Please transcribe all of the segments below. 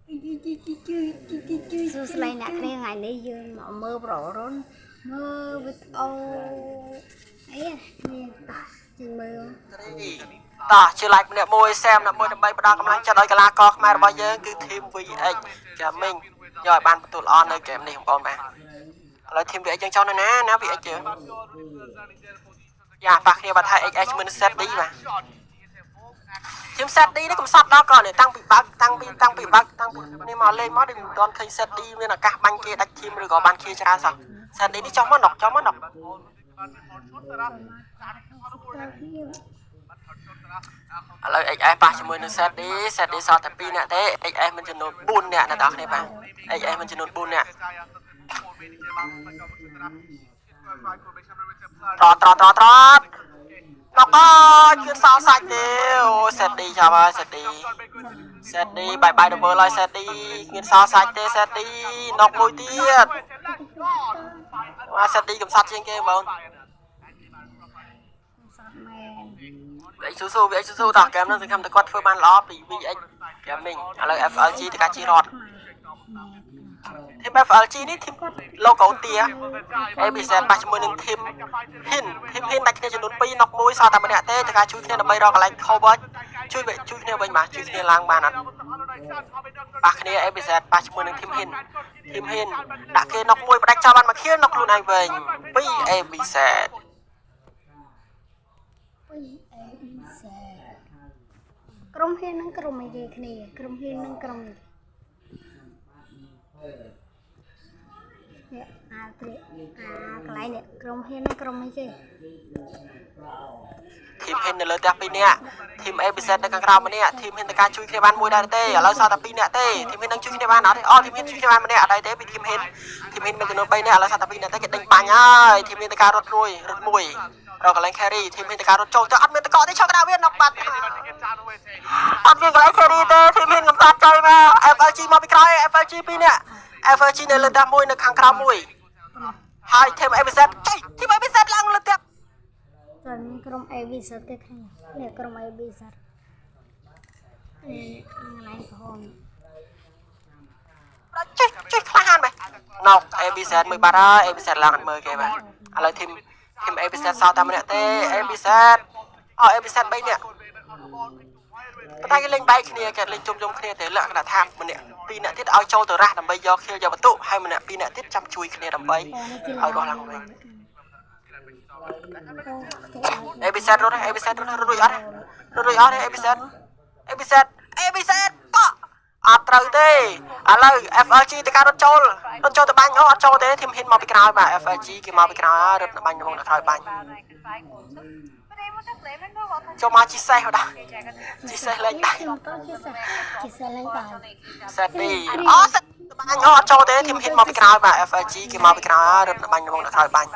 Dù lại nè cái ngày này dương mà mơ bỏ rốn mơ với ấy à chừng mơ ta chưa lại nè môi xem nè môi đầm bay đo cầm lăng cho đôi cái la co mai bao giờ cứ thêm VX cho mình rồi ban tụi on nơi kèm này không còn mà lại thêm VX cho nó ná VX chưa dạ bạc kia bà thay XH mình set đi mà thêm set đi đấy cũng sắp đó còn để tăng bị bug nhưng mà lên mót đừng còn kênh set đi nên là các ban kia đặt thêm rồi có ban kia ra sao set đi cho nó nọc lời XF 80 នឹង set ឌី សល់តែ 2 នាក់ទេ XF មានចំនួន 4 នាក់អ្នកនរគ្នាបាទ XF មានចំនួន 4 នាក់ត្រត់nok ơi chuyên sao sạch đi ôi set đi chào ơi set đi bài được vừa lại set đi nghiên sao sạch đi set đi nok mùi tiết set đi cầm sạch trên kia không vậy su tỏ kèm nó sẽ không thể quát phơi ban ló vì anh kèm mình là FLG thì cả chi rọt thêm FLG ní thêm logo tia em bị xem 80 នឹង thêm hin ដាច់គ្នាចំនួន 2 nok 1 សល់តែម្នាក់ទេតែការជួយគ្នាដើម្បីរកកន្លែង cover ជួយគ្នាវិញបាទជួយគ្នាឡើងបានអត់បាទគ្នា FBZ 80 នឹង thêm hin ដាក់គេ nok 1 បដាច់ចោលបានមកខៀន nok ខ្លួនឯងវិញ2 FBZ ក្រុមហ៊ាននឹងក្រុមអីគេគ្នាក្រុមហ៊ាននឹងក្រុមនេះកន្លែងនេះក្រុមហ៊ាននឹងក្រុមអីគេ ทีมเห็นเลยแต่ปีเนี้ยทีม FBZ ในกลางเราเนี่ยทีมเห็นในการช่วยគ្នាបានមួយដែរទេឥឡូវសល់តែ2នាក់ទេทีมเห็นនឹងជួយគ្នាបានអត់ទេអូทีมเห็นជួយគ្នាបានម្នាក់អត់ដែរទេពីทีมเห็นមានចំនួន3នាក់ឥឡូវសល់តែ2នាក់ទេគេដេញបាញ់ហើយทีมមានតែការរត់មួយរកកន្លែង carry ทีมមានតែការរត់ចូលទៅអត់មានតកទេឆក់កណ្ដាលវាnokបាត់អត់មានកន្លែង carry ទេทีมមានកំសាត់ចូលមក FLG មកពីក្រោយ FLG 2នាក់ FLG នៅលើតែមួយនៅខាងក្រៅមួយហើយทีม FBZ ចេញทีม FBZ ឡើងលើតែតើមានក្រុម ABZ ទេខាងនេះក្រុម ABZ កន្លែងក្រហមចេះខ្លាំងមែនណុក ABZ មួយបាត់ហើយ ABZ ឡើងអត់មើលគេបាទឥឡូវทีม ABZ សល់តែម្នាក់ទេ ABZ ABZ 3នាក់តែគេលេងបែកគ្នាគេលេងជុំគ្នាទេលក្ខណៈថាម្នាក់2នាក់ទៀតឲ្យចូលទៅរះដើម្បីយកខៀលយកបន្ទុកហើយម្នាក់2នាក់ទៀតចាំជួយគ្នាដើម្បីឲ្យរស់ឡើងវិញFBZ រត់រួចអត់ទេ FBZ បកអត់ត្រូវទេឥឡូវ FLG ទៅការរត់ចូលទៅបាញ់អត់ចូលទេធីមហ៊ិនមកពីក្រោយបាទ FLG គេមកពីក្រោយរត់បាញ់ក្នុងក្រោយបាញ់ចូលមកជីសេះដល់ជីសេះលេងដៃជីសេះលេងដៃសេតទីសេតបាញ់អត់ចូលទេធីមហ៊ិនមកពីក្រោយបាទ FLG គេមកពីក្រោយរត់បាញ់ក្នុងក្រោយបាញ់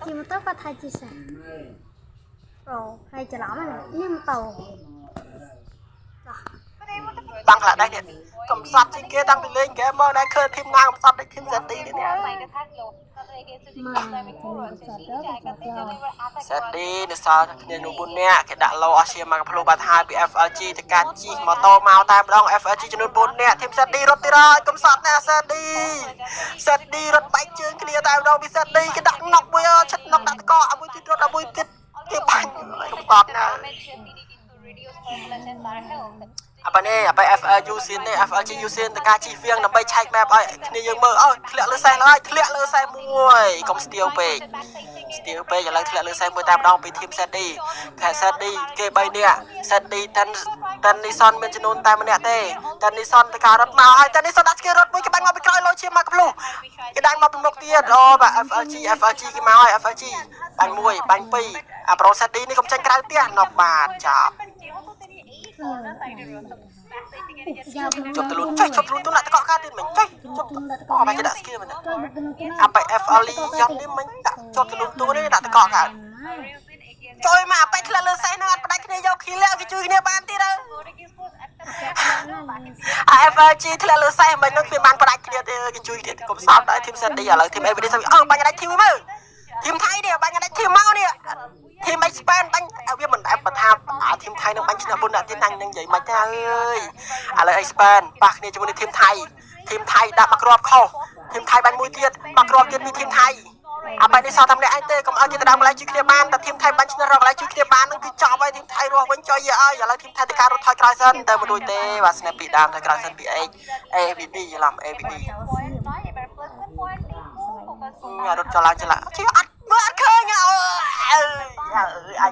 ជីម៉ូតូក៏ថាជីសេះអូហើយច្រឡំនេះម៉ូតូតាំងខ្លះដែរនេះកំសត់ជាងគេតាំងពីលេងហ្គេមមកដែរឃើញធីមណាកំសត់ដូចធីមសេតទីនេះសេតទីនៅសល់គ្នានោះ4នាក់គេដាក់ឡូអស់ជាមកផ្លូវបាត់ហើយពី FLG ទៅការជីម៉ូតូមកតែម្ដង FLG ចំនួន4នាក់ធីមសេតទីរត់ទៀតហើយកំសត់ណាសេតទីរត់បែកជើងគ្នាតែម្ដងពីសេតទីគេដាក់ណុកមួយឆិតណុកដាក់តកឲ្យមួយទៀតរត់ឲ្យមួយទៀតគេបាញ់កំសត់ណាapa FLG ស៊ីនទេ FLG ស៊ីនតការជីវៀងដើម្បីឆែក map ឲ្យគ្នាយើងមើលអើធ្លាក់លើសេះហើយធ្លាក់លើសេះមួយកុំស្ទៀវពេកឥឡូវធ្លាក់លើសេះមួយតែម្ដងពីធីម set D គេ set D គេ3នាក់ set D តាន់នីសុនមានចំនួនតែម្នាក់ទេតាន់នីសុនតការរត់មកហើយតាន់នីសុនដាក់ស្គីរត់មួយគេបាញ់មកពីក្រោយលោឈាមមកក្ភ្លុះគេដាក់មកពីមុខទៀតអូបាទ FLG គេមកហើយ FLG បាញ់1បាញ់2អា pro set D នេះកុំចាញ់ក្រៅផ្ទះណុកបាទចាប់ជប់ទលូនចុះជប់ទលូនទូដាក់តកកាទៀតមិញចុះជប់អូបាច់គេដាក់ស្គីមែនអាបែ FLE យ៉ននេះមិញដាក់ជប់ទលូនទូនេះដាក់តកកាជួយមកបែធ្លាក់លើសេះនឹងអត់ផ្ដាច់គ្នាយកខីលាគេជួយគ្នាបានទៀតហើយ FLG ធ្លាក់លើសេះមិញនោះគ្មានបានផ្ដាច់គ្នាទេគេជួយទៀតកុំសោតដែរធីម set D ឥឡូវធីម ABD បាញ់ដាច់ធីមមើលធីមថៃនេះបាញ់ដាច់ធីមមកនេះធីម expand បាញ់វាមិនដែលបថា ทีมไทยនឹងបាញ់ឈ្នះ4 អ្នកទៀតហ្នឹងនិយាយមិនទេអើយឥឡូវអេស្ប៉ានប៉ះគ្នាជាមួយនឹងทีมไทยដាក់មកគ្រាប់ខុសทีมไทยបាញ់មួយទៀតមកគ្រាប់ទៀតពីทีมไทยអាបែបនេះសោះតែម្នាក់ឯងទេកុំឲ្យគេទៅដល់កន្លែងជួយគ្នាបានតែทีมไทยបាញ់ឈ្នះរកកន្លែងជួយគ្នាបានហ្នឹងគឺចប់ហើយทีมไทยរស់វិញចុយឲ្យឥឡូវทีมไทยទៅការរត់ថយក្រោយសិនទៅមិនរួចទេបាទស្នេហ៍ពីដើមថយក្រោយសិនពី ABD ច្រឡំ ABD រត់ចលឡើងជិះអត់មើលអត់ឃើញអើយ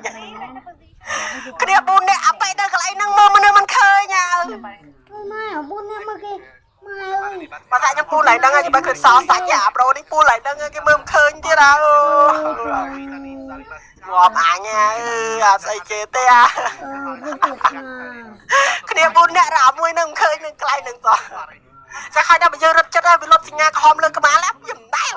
គ្នា4នាក់អាបែបដល់កន្លែងហ្នឹងមើលមិនឃើញអើយ ម៉ែ4នាក់មើលគេម៉ែអើយ បើតែខ្ញុំពូឡើងហ្នឹងគេបើឃើញសសាច់អាប្រូនេះពូឡើងហ្នឹងគេមើលមិនឃើញទៀតអើងាប់អញអើយអត់ស្អីគេទេអាគ្នា4នាក់រ៉ាមួយហ្នឹងមិនឃើញនឹងកន្លែងហ្នឹងតោះចាខ្លាចដល់បើយើងរត់ចិត្តហើយវាលុបសញ្ញាក្រហមលើក្បាលខ្ញុំមិនដែល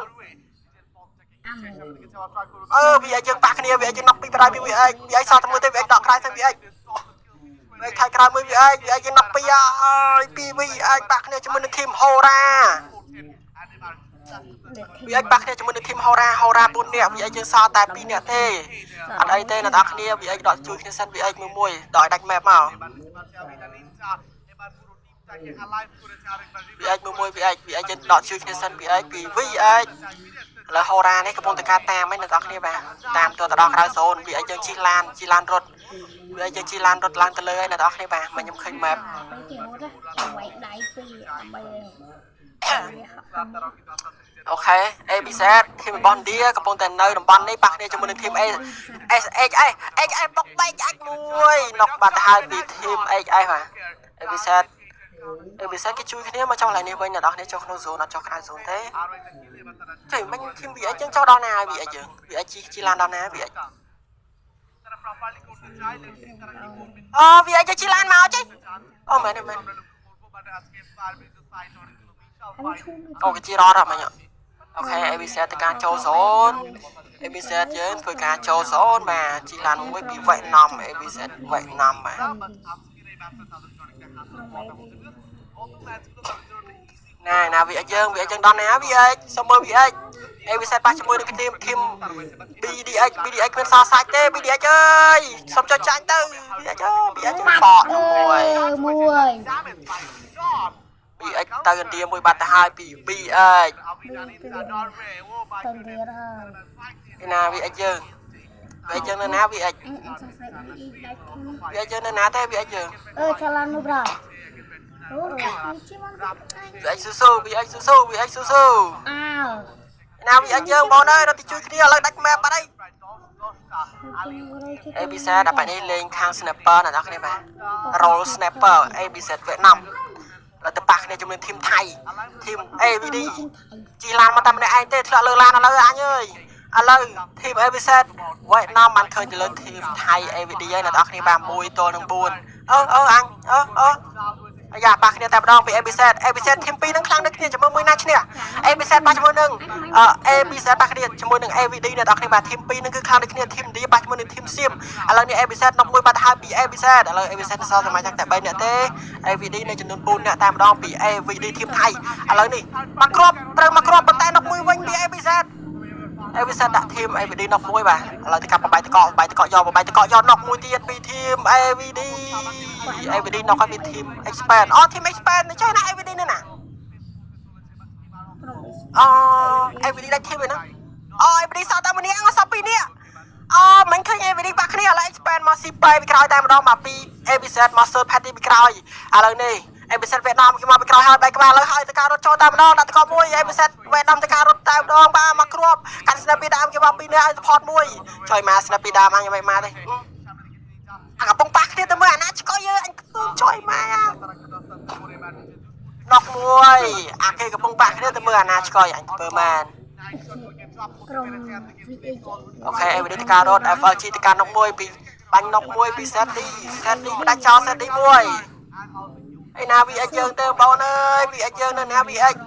វាឲ្យយើងប៉ះគ្នាវាឲ្យយើងណប់ពីបដ វាឲ្យសោះតែមួយទៅវាឲ្យដកក្រោយទៅវាឲ្យថៃក្រោយមួយវាឲ្យយើងណប់ពីអើយពីវាឲ្យប៉ះគ្នាជាមួយនឹងធីមហូរ៉ាវាឲ្យប៉ះគ្នាជាមួយនឹងធីមហូរ៉ា4នាក់វាឲ្យយើងសល់តែ2នាក់ទេអត់អីទេអ្នកនរគ្នាវាឲ្យដកជួយគ្នាសិនវាឲ្យមួយដល់ដាច់ម៉ែបមកវាអាចមួយវាអាចយើងដកជួយគ្នាសិនវាអាចពីវាអាចឥឡូវហូរ៉ានេះកំពុងតែការតាមហ្នឹងអ្នកនរគ្នាបាទតាមទៅដល់ក្រៅโซนវាអាចយើងជិះឡានរត់វាអាចយើងជិះឡានរត់ឡើងទៅលើហើយអ្នកនរគ្នាបាទមកខ្ញុំឃើញម៉ែបវាយដៃពីដើម្បីអូខេ ABZ ធីមរបស់ឥណ្ឌាកំពុងតែនៅតំបន់នេះប៉ះគ្នាជាមួយនឹងធីម HI បុកបែកអាចមួយណុកបាត់ទៅហើយពីធីម HI បាទ ABZ គេជួយគ្នាមកចុះកន្លែងនេះវិញអ្នកនរគ្នាចុះក្នុង zone អត់ចុះក្រៅ zone ទេចុះមិញធីម VH យើងចុះដល់ណាហើយ VH យើង VH ជីឡានដល់ណា VH អូ VH ជីឡានមកចេះអូមែនអូគេជីរត់អត់មិញអូខេ ABZ ទៅការចូល zone ABZ យើងធ្វើការចូល zone បាទជីឡានមួយពីវៀតណាម ABZ វៀតណាមបាទណាវាយើងដល់ណាវាសុំមើលវាABZ ប៉ះជាមួយនឹងធីម BDH គ្មានសល់សាច់ទេ BDH អើយសុំចុចចាញ់ទៅ BDH បកមួយ BH ទៅឥណ្ឌាមួយបាត់ទៅហើយពី BH ឯណា VH យើងនៅណា VH យើងនៅណាទេ VH យើងឆ្លានមួយប្រអូVH ស៊ូអើណា VH យើងបងអើយរត់ទៅជួយគ្នាឥឡូវដាច់ map បាត់ហើយ ABZ ដល់បែបនេះលេងខាង sniper អ្នកនរគ្នាបាទ roll sniper ABZ វៀតណាមឥឡូវទៅប៉ះគ្នាជាមួយធីមថៃធីម AVD ជីឡានមកតែម្នាក់ឯងទេធ្លាក់លើឡានឥឡូវអញអើយឥឡូវធីម ABZ វៀតណាមបានឃើញទៅលើធីមថៃ AVD ហើយអ្នកនរគ្នាបាទ1ទល់នឹង4អញអាយ៉ាប៉ះគ្នាតែម្ដងពី ABZ ធីម2នឹងខ្លាំងដូចគ្នាជាមួយមួយណាឈ្នះ ABZ ប៉ះជាមួយនឹងABZ ប៉ះគ្នាជាមួយនឹង AVD អ្នកនរគ្នាបាទធីម2នឹងគឺខ្លាំងដូចគ្នាធីម D ប៉ះជាមួយនឹងធីមសៀមឥឡូវនេះ ABZ nokមួយបាត់ហើយពី ABZ ឥឡូវ ABZ សល់សម្រាប់តែ3នាក់ទេ AVD នៅចំនួន4នាក់តែម្ដងពី AVD ធីមថៃឥឡូវនេះមកគ្រាប់ត្រូវមកគ្រាប់ប៉ុន្តែ nok មួយវិញពី ABZ ដាក់ធីម AVD nok មួយបាទឥឡូវទៅកាប់បបាយតកយក nok មួយទៀតពីធីម AVD nok ឲ្យពីធីម expand ធីម expand ចុះណា AVD នេះណាAVD ដាច់ធីមហ្នឹងAVD សល់តែម្នាក់សល់2នាក់មិនឃើញ AVD បាក់គ្នាឥឡូវ expand មកស៊ីប៉ែពីក្រោយតែម្ដងបាទពី ABZ មក third party ពីក្រោយឥឡូវនេះ ABZ វៀតណាមគេមកពីក្រោយហើយបែកក្បាលឥឡូវហើយទៅការរត់ចូលតែម្ដងដាក់តកមួយ ABZ វៀតណាមទៅការរត់តែម្ដងបាទមកគ្រាប់កាន់ snap ពីដើមគេមក2នាក់ឲ្យ support មួយចុយមក snap ពីដើមអញមិនមកទេអាកំពុងប៉ះគ្នាទៅមើលអាណាឆ្កយយើអញចុយមកnok មួយអាគេកំពុងប៉ះគ្នាទៅមើលអាណាឆ្កយអញធ្វើមែនក្រុម អូខេ AVD ទៅការរត់ FLG ទៅការ nok មួយពីបាញ់ nok មួយពី set D ផ្ដាច់ចោល set D មួយឯណា VH យើងទៅបងអើយ VH យើងនៅណា VH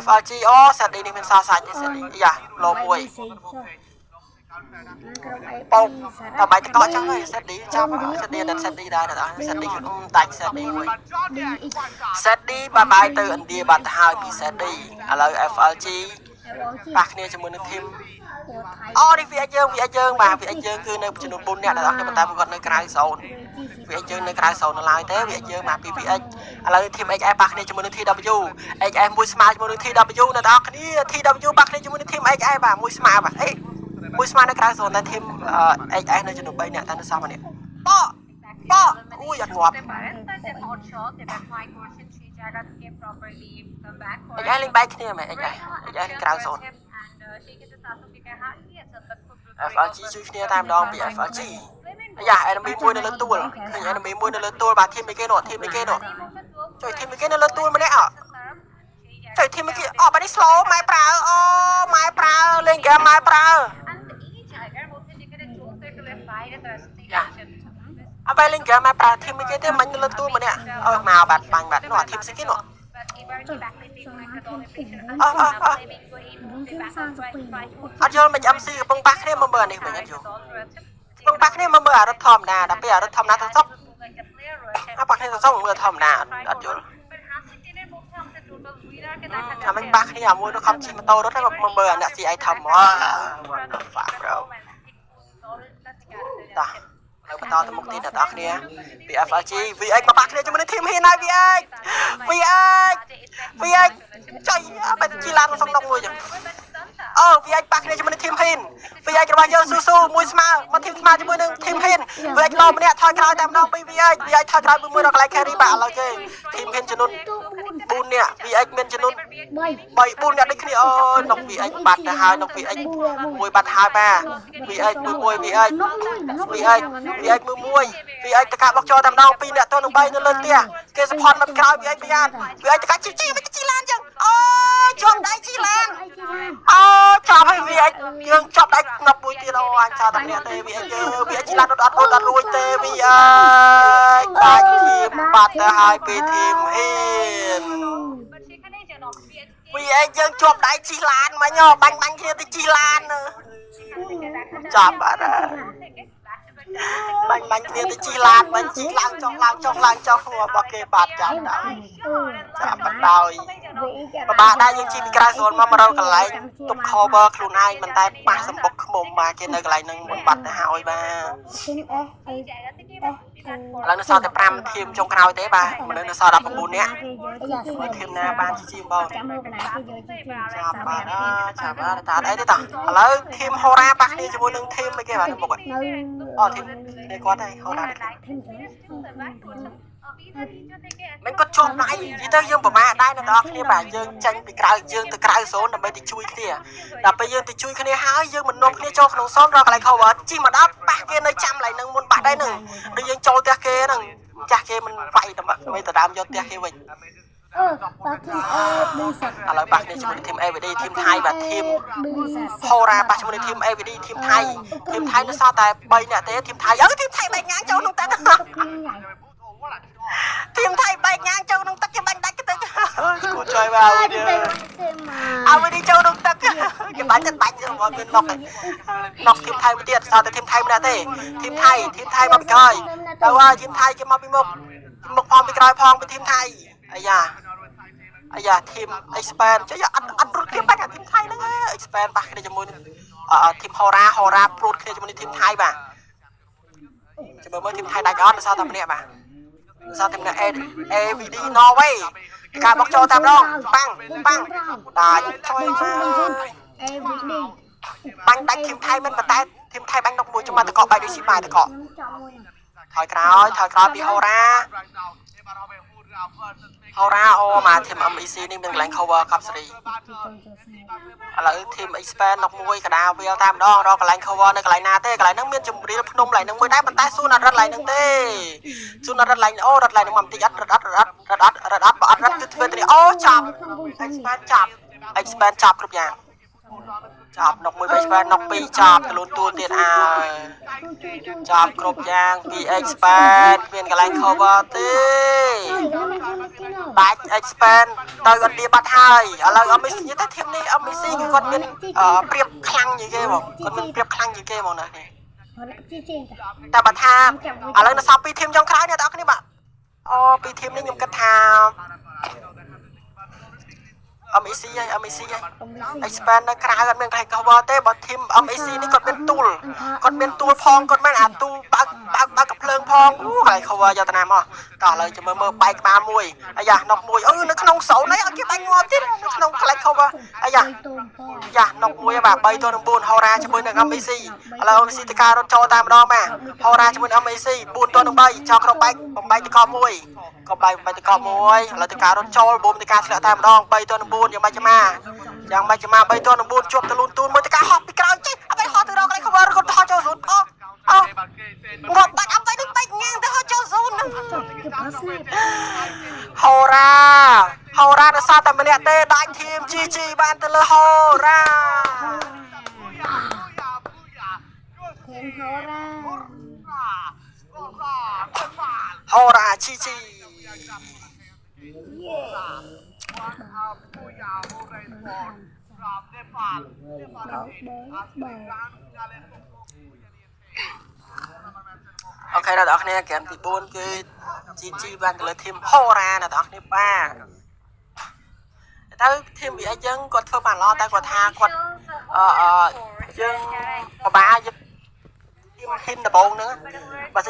FLG set D នេះមានសល់សាច់ទេ set D យ៉ាលោមួយបងតបាយតកចង់ហើយ set D ចាំ set D ដល់ set D ដែរដល់ set D ខ្ញុំដាច់ set D មួយ set D បាយទៅឥណ្ឌាបាត់ទៅហើយពី set D ឥឡូវ FLG ប៉ះគ្នាជាមួយនឹងធីម អូនេះវាយើងបាទវាយើងគឺនៅចំនួន4នាក់ដល់នេះប៉ុន្តែគាត់នៅក្រៅហ្សូនវាយើងនៅក្រៅហ្សូននៅឡើយទេវាយើងបាទ PPX ឥឡូវធីម XF បាក់គ្នាជាមួយនឹង TW XF មួយស្មើជាមួយនឹង TW នៅដល់គ្នា TW បាក់គ្នាជាមួយនឹងធីម XF បាទមួយស្មើបាទអេមួយស្មើនៅក្រៅហ្សូនតែធីម XF នៅចំនួន3នាក់តែនៅសោះម្នាក់បកអូយអត់ងាប់XF លេងបែកគ្នាមែន XF លេងក្រៅហ្សូនFLG ជួយគ្នាតែម្ដងពី FLG អាយ៉ា enemy មួយនៅលើទួលឃើញ enemy មួយនៅលើទួលបាទធីមគេនោះជួយធីមគេនៅលើទួលម្នាក់ជួយធីមគេបាត់នេះ slow ម៉ែប្រើអូម៉ែប្រើលេងហ្គេមម៉ែប្រើអបែលេងហ្គេមម៉ែប្រើធីមគេទេមិញនៅលើទួលម្នាក់មកបាត់បាញ់បាត់នោះធីមស្គីនោះអត់យល់មិន MC កំពុងប៉ះគ្នាមើលនេះវិញអត់យល់កំពុងប៉ះគ្នាមើលអត់ធម្មតាដល់ពេលអត់ធម្មតាទៅសុកប៉ះគ្នាទៅសុកមើលធម្មតាអត់យល់ថាមិនប៉ះគ្នាមួយទៅខំជិះម៉ូតូរត់ហើយមកមើលអ្នក CI ធំហ្មង fuck bro តានៅបន្តទៅមុខទៀតអ្នកនរគ្នា PFLG VX មកប៉ះគ្នាជាមួយនឹងធីមហ៊ានហើយ VX ចុយបែរជីឡានក្នុងដងមួយចឹងអូ VX ប៉ះគ្នាជាមួយនឹងធីមហ៊ាន VX របស់យើងស៊ូមួយស្មើមកធីមស្មើជាមួយនឹងធីមហ៊ាន VX លោម្នាក់ថយក្រោយតែម្ដងពី VX ថយក្រោយមួយដល់កន្លែង carry បាទឥឡូវគេធីមហ៊ានចំនួន4នាក់ VX មានចំនួន3 4នាក់ដូចគ្នាអូនោះ VX បាត់ទៅហើយនោះ VX មួយបាត់ហើយបាទ VX មួយ VX មួយ VX តកាបោកចោលតែម្ដង2នាក់ទៅនឹង3នៅលើផ្ទះគេសផនមកក្រោយ VX ប្រយ័ត្ន VX តកាជីឡានចឹងអូជាប់ដៃជីឡានអូចាប់ឲ្យ VX យើងចាប់ដៃស្នប់មួយទៀតអូអញចោលតែម្នាក់ទេ VX យើង VX ជីឡានអត់រួចទេ VX បាច់ធីមបាត់ទៅហើយពីធីមហ៊ាន VX យើងជាប់ដៃជីឡានមិញបាញ់គ្នាទៅជីឡានចាប់បាត់ហើយបាញ់គ្នាទៅជីឡានបាញ់ជីឡើងចុះរបស់គេបាត់ចាប់ដល់ចាប់បណ្ដោយបបាដែរយើងជីពីក្រៅស្រួលមករកកន្លែងទុក cover ខ្លួនឯងមិនតែប៉ះសម្បុកឃុំបាទគេនៅកន្លែងហ្នឹងមុនបាត់ទៅហើយបាទឥឡូវនៅសល់តែ5ធីមចុងក្រោយទេបាទមនុស្សនៅសល់19នាក់មើលធីមណាបានជីបងចាំមើលបណ្ណាគេយកជីចាប់បាទតាអីទេតាឥឡូវធីមហូរ៉ាប៉ះគ្នាជាមួយនឹងធីមអីគេបាទមុខអូធីមនេះគាត់ហើយហូរ៉ាមិនគាត់ជាប់ដៃនិយាយទៅយើងប្រមាថដែរអ្នកនរគ្នាបាទយើងចាញ់ពីក្រៅយើងទៅក្រៅហ្សូនដើម្បីទៅជួយគ្នាដល់ពេលយើងទៅជួយគ្នាហើយយើងមិននាំគ្នាចូលក្នុងហ្សូនរកកន្លែង cover ជីមកដល់ប៉ះគេនៅចាំកន្លែងហ្នឹងមុនបាត់ដែរហ្នឹងដូចយើងចូលផ្ទះគេហ្នឹងចាស់គេមិនវាយដើម្បីទៅដើមយកផ្ទះគេវិញបាទធីម AVD សិតឥឡូវប៉ះគ្នាជាមួយនឹងធីម AVD ធីមថៃបាទធីមហូរ៉ាប៉ះជាមួយនឹងធីម AVD ធីមថៃនៅសល់តែ3នាក់ទេធីមថៃធីមថៃបែកញ៉ាំងចូលក្នុងទឹកធីមថៃបែកញ៉ាំងចូលក្នុងទឹកគេបាញ់ដាច់ទៅគួរជួយបាទAVDចូលក្នុងទឹកគេបាញ់ទៅដាច់មកមានnokធីមថៃមួយទៀតសល់តែធីមថៃម្នាក់ទេធីមថៃមកពីក្រោយទៅហើយធីមថៃគេមកពីមុខផងពីក្រោយផងពីធីមថៃអាយ៉ាធីម expand ចុះអត់ព្រួតគ្នាបាច់ធីមថៃហ្នឹង expand ប៉ះគ្នាជាមួយនឹងធីមហូរ៉ាព្រួតគ្នាជាមួយនឹងធីមថៃបាទចាំមើលធីមថៃដាច់អត់នៅសល់តែម្នាក់បាទនៅសល់តែម្នាក់ AVD Norway ការបោកចូលតាមដងប៉ាំងដាច់ជួយ AVD បាញ់ដាច់ធីមថៃមិនប៉ុន្តែធីមថៃបាញ់nokមួយចាំតកបែកដូចស៊ីម៉ាតកថយក្រោយពីហូរ៉ាអូមកធីម MEC នេះមានកន្លែង cover កប់សេរីឥឡូវធីម expand nokមួយកដាវាលតាមម្ដងរកកន្លែង cover នៅកន្លែងណាទេកន្លែងហ្នឹងមានជំរាលភ្នំកន្លែងហ្នឹងមួយដែរប៉ុន្តែស៊ូនអត់រត់កន្លែងហ្នឹងទេសួនអត់រត់ឡើងអូរត់ឡើងនឹងមកបន្តិចអត់រត់ទៅធ្វើទៅអូចាប់ expand ចាប់គ្រប់យ៉ាងចាប់nokមួយ expand nok 2ចាប់ខ្លួនទួលទៀតហើយចាប់គ្រប់យ៉ាងពី expand មានកន្លែង cover ទេបាច់ expand ទៅអត់លាបាត់ហើយឥឡូវអត់មាននិយាយទៅធីមនេះអត់មានស៊ីគឺគាត់មានព្រៀបខ្លាំងជាងគេបងគាត់មានព្រៀបខ្លាំងជាងគេហ្មងណាតែបើថាឥឡូវនៅសល់2ធីមចុងក្រោយអ្នកនរគ្នាបាទអូ2ធីមនេះខ្ញុំគិតថា MEC ហើយ MEC ហើយ expand នៅក្រៅអត់មានកន្លែង cover ទេបើ team MEC នេះគាត់មាន tool គាត់មាន tool ផងគាត់មានអា tool បើកកំភ្លើងផងអូកន្លែង cover យកតាណាមកតោះឥឡូវចាំមើលបែកក្បាលមួយអាយ៉ាណុកមួយនៅក្នុងសូននេះអត់គេបាញ់ងាប់ទៀតនៅក្នុងកន្លែង cover អាយ៉ាយ៉ាណុកមួយបាទ3ទល់នឹង4ហោរាជាមួយនឹង MEC ឥឡូវ MEC ទៅការរត់ចូលតែម្ដងបាទហោរាជាមួយនឹង MEC 4ទល់នឹង3ចោលក្នុងបែកបំបែកទៅកប់មួយក៏បែកទៅកប់មួយឥឡូវទៅការរត់ចូលបូមទៅការធ្លាក់តែម្ដង3ទល់នឹង4យ៉ាងម៉េចចាំយ៉ាងម៉េចចាំ3ទល់នឹង4ជាប់ទៅលូនទូនមួយទៅការហោះពីក្រោយចេះអត់ហោះទៅរកកន្លែង cover គាត់ហោះចូលស៊ូនងាប់បាច់អត់បែកនឹងបែកញ៉ាងទៅហោះចូលស៊ូនហោរានៅសល់តែម្នាក់ទេដាច់ធីម GG បានទៅលើហោរា ហោរា GG អូខេដល់អ្នកនរគ្នាហ្គេមទី4គឺ GG បានទៅលើធីមហោរាអ្នកនរគ្នាបាទទៅធីម VX យើងគាត់ធ្វើបានល្អតែគាត់ថាគាត់យើងពិបាកយើងធីមហ៊ិនដំបូងហ្នឹងបើសិន